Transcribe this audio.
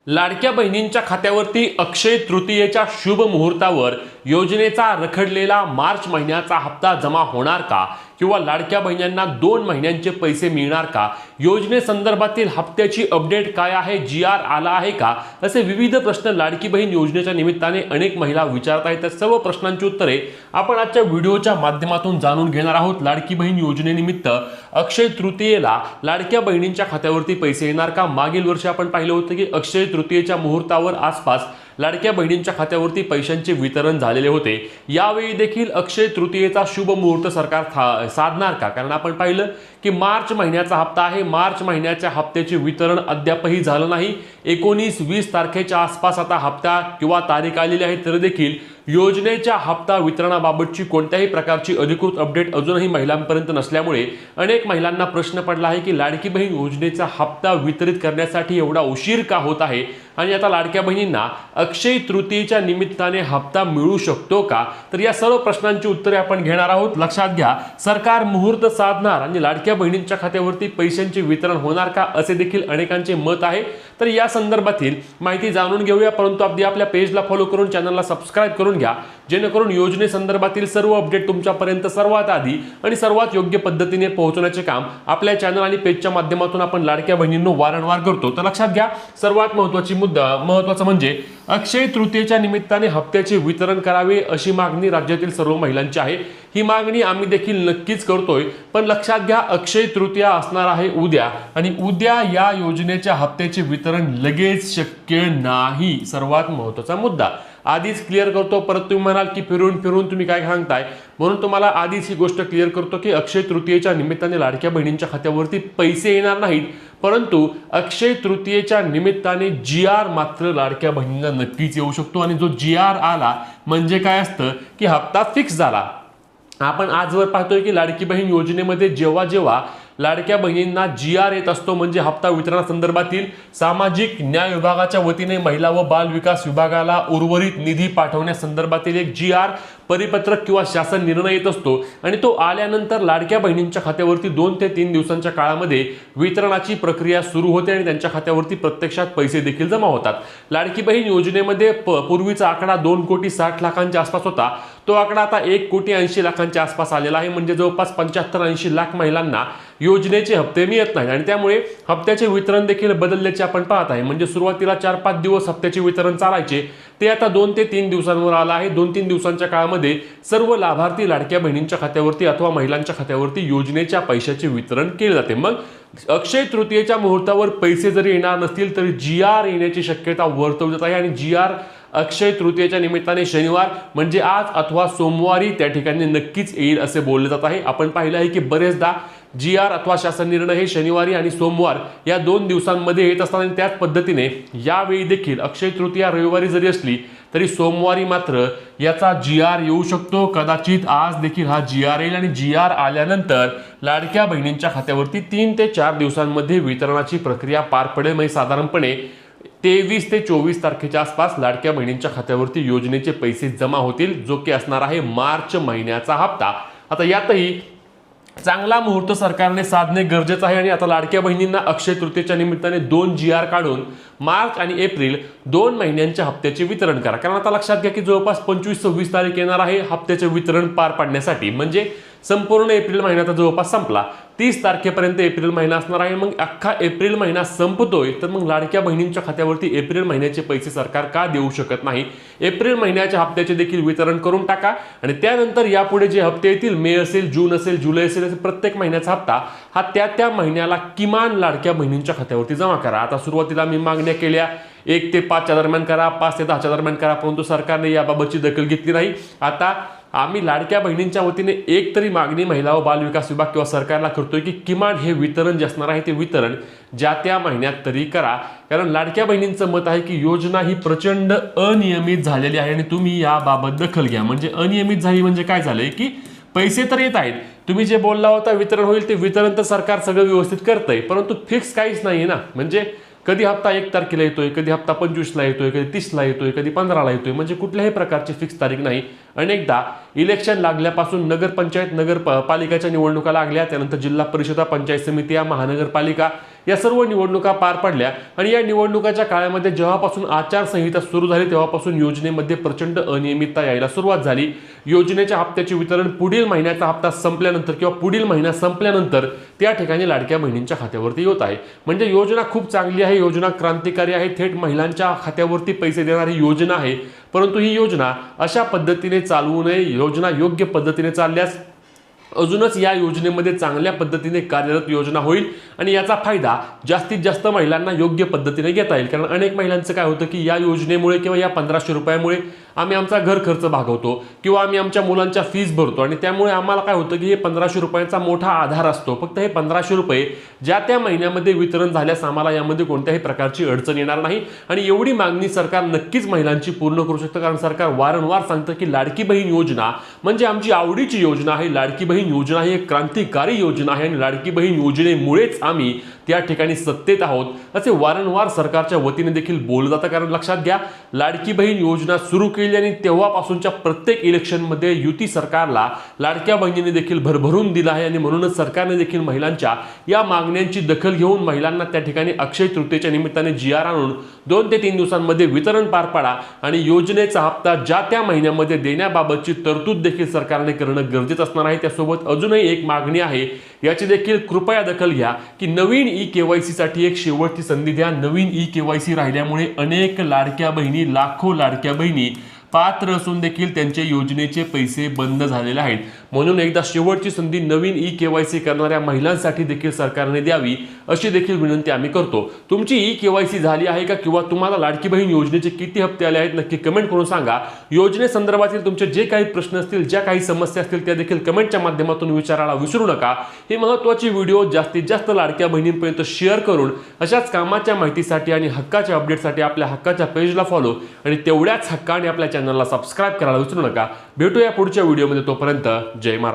लाडक्या बहिणींच्या खात्यावरती अक्षय तृतीयेच्या शुभ मुहूर्तावर योजनेचा रखडलेला मार्च महिन्याचा हप्ता जमा होणार का किंवा लाडक्या बहिणींना 2 महिन्यांचे पैसे मिळणार का, योजनेसंदर्भातील हप्त्याची अपडेट काय आहे, GR आला आहे का, असे विविध प्रश्न लाडकी बहीण योजनेच्या निमित्ताने अनेक महिला विचारत आहेत। त्या सर्व प्रश्नांची उत्तरे आपण आजच्या व्हिडिओच्या माध्यमातून जाणून घेणार आहोत। लाडकी बहीण योजनेनिमित्त अक्षय तृतीयेला लाडक्या बहिणींच्या खात्यावरती पैसे येणार का? मागील वर्षी आपण पाहिलं होतं की अक्षय तृतीयेच्या मुहूर्तावर आसपास लाडक्या बहिणींच्या खात्यावरती पैशांचे वितरण झालेले होते। यावेळी देखील अक्षय तृतीयेचा शुभ मुहूर्त सरकार साधणार का? कारण आपण पाहिलं की मार्च महिन्याचा हप्ता आहे, मार्च महिन्याच्या हप्त्याचे वितरण अद्यापही झालं नाही। 19-20 तारखेच्या आसपास आता हप्ता किंवा तारीख आलेली आहे, तर देखील योजनेच्या हप्ता वितरणाबाबतची कोणत्याही प्रकारची अधिकृत अपडेट अजूनही महिलांपर्यंत नसल्यामुळे अनेक महिलांना प्रश्न पडला आहे की लाडकी बहीण योजनेचा हप्ता वितरित करण्यासाठी एवढा उशीर का होत आहे आणि आता लाडक्या बहिणींना अक्षय तृतीयेच्या निमित्ताने हप्ता मिळू शकतो का? तर या सर्व प्रश्नांची उत्तरे आपण घेणार आहोत। लक्षात घ्या, सरकार मुहूर्त साधणार आणि लाडक्या बहिणींच्या खात्यावरती पैशांचे वितरण होणार का, असे देखील अनेकांचे मत आहे। तर या संदर्भातील माहिती जाणून घेऊया, परंतु अगदी आपल्या पेजला फॉलो करून चॅनलला सबस्क्राइब करून घ्या, जेणेकरून योजनेसंदर्भातील सर्व अपडेट तुमच्यापर्यंत सर्वात आधी आणि सर्वात योग्य पद्धतीने पोहोचवण्याचे काम आपल्या चॅनल आणि पेजच्या माध्यमातून आपण लाडक्या बहिणींनो वारंवार करतो। तर लक्षात घ्या, सर्वात महत्त्वाचं म्हणजे अक्षय तृतीयेच्या निमित्ताने हप्त्याचे वितरण करावे अशी मागणी राज्यातील सर्व महिलांची आहे। ही मागणी आम्ही देखील नक्कीच करतोय, पण लक्षात घ्या, अक्षय तृतीया असणार आहे उद्या आणि उद्या या योजनेच्या हप्त्याचे वितरण लगेच शक्य नाही। सर्वात महत्त्वाचा मुद्दा आधीच क्लिअर करतो, परत तुम्ही म्हणाल की फिरून फिरून तुम्ही काय सांगताय, म्हणून तुम्हाला आधीच ही गोष्ट क्लिअर करतो की अक्षय तृतीयेच्या निमित्ताने लाडक्या बहिणींच्या खात्यावरती पैसे येणार नाहीत, परंतु अक्षय तृतीयेच्या निमित्ताने GR मात्र लाडक्या बहिणींना नक्कीच येऊ शकतो। आणि जो GR आला म्हणजे काय असतं की हप्ता फिक्स झाला। आपण आजवर पाहतोय की लाडकी बहीण योजनेमध्ये जेव्हा जेव्हा लाडक्या बहिणींना GR येत असतो, म्हणजे हप्ता वितरणासंदर्भातील सामाजिक न्याय विभागाच्या वतीने महिला व बाल विकास विभागाला उर्वरित निधी पाठवण्यासंदर्भातील एक GR परिपत्रक किंवा शासन निर्णय येत असतो आणि तो आल्यानंतर लाडक्या बहिणींच्या खात्यावरती 2 ते 3 दिवसांच्या काळामध्ये वितरणाची प्रक्रिया सुरू होते आणि त्यांच्या खात्यावरती प्रत्यक्षात पैसे देखील जमा होतात। लाडकी बहीण योजनेमध्ये पूर्वीचा आकडा 2,60,00,000च्या आसपास होता, तो आकडा आता 1,80,00,000च्या आसपास आलेला आहे, म्हणजे जवळपास 75-80 लाख महिलांना योजनेचे हप्ते मिळत नाहीत आणि त्यामुळे हप्त्याचे वितरण देखील बदलल्याचे आपण पाहत आहे। म्हणजे सुरुवातीला 4-5 दिवस हप्त्याचे वितरण चालायचे, ते आता 2 ते 3 दिवसांवर आलं आहे। 2-3 दिवसांच्या काळामध्ये सर्व लाभार्थी लाडक्या बहिणींच्या खात्यावरती अथवा महिलांच्या खात्यावरती योजनेच्या पैशाचे वितरण केले जाते। मग अक्षय तृतीयेच्या मुहूर्तावर पैसे जरी येणार नसतील तरी GR येण्याची शक्यता वर्तवली जात आहे आणि GR अक्षय तृतीयेच्या निमित्ताने शनिवार म्हणजे आज अथवा सोमवारी त्या ठिकाणी नक्कीच येईल असे बोलले जात आहे। आपण पाहिलं आहे की बरेचदा GR अथवा शासन निर्णय हे शनिवारी आणि सोमवार या 2 दिवसांमध्ये येत असतात आणि त्याच पद्धतीने यावेळी देखील अक्षय तृतीया रविवारी जरी असली तरी सोमवारी मात्र याचा GR येऊ शकतो। कदाचित आज देखील हा GR येईल आणि GR आल्यानंतर लाडक्या बहिणींच्या खात्यावरती 3 ते 4 दिवसांमध्ये वितरणाची प्रक्रिया पार पडेल। म्हणजे साधारणपणे 23 ते 24 तारखेच्या आसपास लाडक्या बहिणींच्या खात्यावरती योजनेचे पैसे जमा होतील, जो की असणार आहे मार्च महिन्याचा हप्ता। आता यातही चांगला मुहूर्त सरकारने साधणे गरजेचे आहे आणि आता लाडक्या बहिणींना अक्षय तृतीयेच्या निमित्ताने 2 GR काढून मार्च आणि एप्रिल 2 महिन्यांच्या हप्त्याचे वितरण करा। कारण आता लक्षात घ्या की जवळपास 25-26 तारीख येणार आहे हप्त्याचे वितरण पार पाडण्यासाठी, म्हणजे संपूर्ण एप्रिल महिन्याचा जवळपास संपला, 30 तारखेपर्यंत एप्रिल महिना असणार आहे। मग अख्खा एप्रिल महिना संपतोय, तर मग लाडक्या बहिणींच्या खात्यावरती एप्रिल महिन्याचे पैसे सरकार का देऊ शकत नाही? एप्रिल महिन्याच्या हप्त्याचे देखील वितरण करून टाका आणि त्यानंतर यापुढे जे हप्ते येतील, मे असेल, जून असेल, जुलै असेल, प्रत्येक महिन्याचा हप्ता हा त्या महिन्याला किमान लाडक्या बहिणींच्या खात्यावरती जमा करा। आता सुरुवातीला मी मागण्या केल्या 1 ते 5च्या दरम्यान करा, 5 ते 10च्या दरम्यान करा, परंतु सरकारने याबाबतची दखल घेतली नाही। आता आम्ही लाडक्या बहिणींच्या वतीने एक तरी मागणी महिला व बाल विकास विभाग किंवा सरकारला करतोय की किमान हे वितरण जे असणार आहे ते वितरण ज्या त्या महिन्यात तरी करा। कारण लाडक्या बहिणींचं मत आहे की योजना ही प्रचंड अनियमित झालेली आहे आणि तुम्ही याबाबत दखल घ्या। म्हणजे अनियमित झाली म्हणजे काय झालंय की पैसे तर येत आहेत, तुम्ही जे बोलला होता वितरण होईल ते वितरण तर सरकार सगळं व्यवस्थित करतंय, परंतु फिक्स काहीच नाही ना। म्हणजे कधी हप्ता 1 तारखेला येतोय, कधी हप्ता 25ला येतोय, कधी 30ला येतोय, कधी 15ला येतोय, म्हणजे कुठल्याही प्रकारची फिक्स तारीख नाही। अनेकदा इलेक्शन लागल्यापासून नगरपंचायत नगरपालिकाच्या निवडणुका लागल्या, त्यानंतर जिल्हा परिषदा, पंचायत समिती, महानगरपालिका या सर्व निवडणुका पार पडल्या आणि या निवडणुकाच्या काळामध्ये जेव्हापासून आचारसंहिता सुरू झाली तेव्हापासून योजनेमध्ये प्रचंड अनियमितता यायला सुरुवात झाली। योजनेच्या हप्त्याचे वितरण पुढील महिन्याचा हप्ता संपल्यानंतर किंवा पुढील महिना संपल्यानंतर त्या ठिकाणी लाडक्या बहिणींच्या खात्यावरती होत आहे। म्हणजे योजना खूप चांगली आहे, योजना क्रांतिकारी आहे, थेट महिलांच्या खात्यावरती पैसे देणारी योजना आहे। परंतु ही योजना अशा पद्धतीने चालवू नये। योजना योग्य पद्धतीने चालल्यास अजूनच या योजनेमध्ये चांगल्या पद्धतीने कार्यरत योजना होईल आणि याचा फायदा जास्तीत जास्त महिलांना योग्य पद्धतीने घेता येईल। कारण अनेक महिलांचं काय होतं की या योजनेमुळे किंवा या 1500 रुपयामुळे आम्ही आमचा घर खर्च भागवतो किंवा आम्ही आमच्या मुलांच्या फीस भरतो आणि त्यामुळे आम्हाला काय होतं की हे 1500 रुपयांचा मोठा आधार असतो। फक्त हे 1500 रुपये ज्या त्या महिन्यामध्ये वितरण झाल्यास आम्हाला यामध्ये कोणत्याही प्रकारची अडचण येणार नाही आणि एवढी मागणी सरकार नक्कीच महिलांची पूर्ण करू शकतं। कारण सरकार वारंवार सांगतं की लाडकी बहीण योजना म्हणजे आमची आवडीची योजना आहे, लाडकी बहीण योजना ही एक क्रांतिकारी योजना आहे आणि लाडकी बहीण योजनेमुळेच आम्ही त्या ठिकाणी सत्तेत आहोत असे वारंवार सरकारच्या वतीने देखील बोललं जातं। कारण लक्षात घ्या, लाडकी बहीण योजना सुरू केली आणि तेव्हापासूनच्या प्रत्येक इलेक्शनमध्ये युती सरकारला लाडक्या बहिणीने देखील भरभरून दिला आहे आणि म्हणूनच सरकारने देखील महिलांच्या या मागण्यांची दखल घेऊन महिलांना त्या ठिकाणी अक्षय तृतीयेच्या निमित्ताने GR आणून 2 ते 3 दिवसांमध्ये वितरण पार पाडा आणि योजनेचा हप्ता ज्या त्या महिन्यामध्ये देण्याबाबतची तरतूद देखील सरकारने करणं गरजेचं असणार आहे। त्यासोबत अजूनही एक मागणी आहे, याची देखील कृपया दखल घ्या की नवीन KYC साठी एक शेवटची संधी द्या। नवीन KYC राहिल्यामुळे अनेक लाडक्या बहिणी, लाखो लाडक्या बहिणी पात्र असून देखील त्यांचे योजनेचे पैसे बंद झालेले आहेत। म्हणून एकदा शेवटची संधी नवीन KYC करणाऱ्या महिलांसाठी देखील सरकारने द्यावी अशी देखील विनंती आम्ही करतो। तुमची KYC झाली आहे का किंवा तुम्हाला लाडकी बहीण योजनेचे किती हप्ते आले आहेत नक्की कमेंट करून सांगा। योजनेसंदर्भातील तुमचे जे काही प्रश्न असतील, ज्या काही समस्या असतील त्या देखील कमेंटच्या माध्यमातून विचारायला विसरू नका। ही महत्त्वाची व्हिडिओ जास्तीत जास्त लाडक्या बहिणींपर्यंत शेअर करून अशाच कामाच्या माहितीसाठी आणि हक्काच्या अपडेटसाठी आपल्या हक्काच्या पेजला फॉलो आणि तेवढ्याच हक्काने आपल्या चॅनलला सबस्क्राइब करायला विसरू नका। भेटूया पुढच्या व्हिडिओमध्ये, तोपर्यंत जय महाराष्ट्र।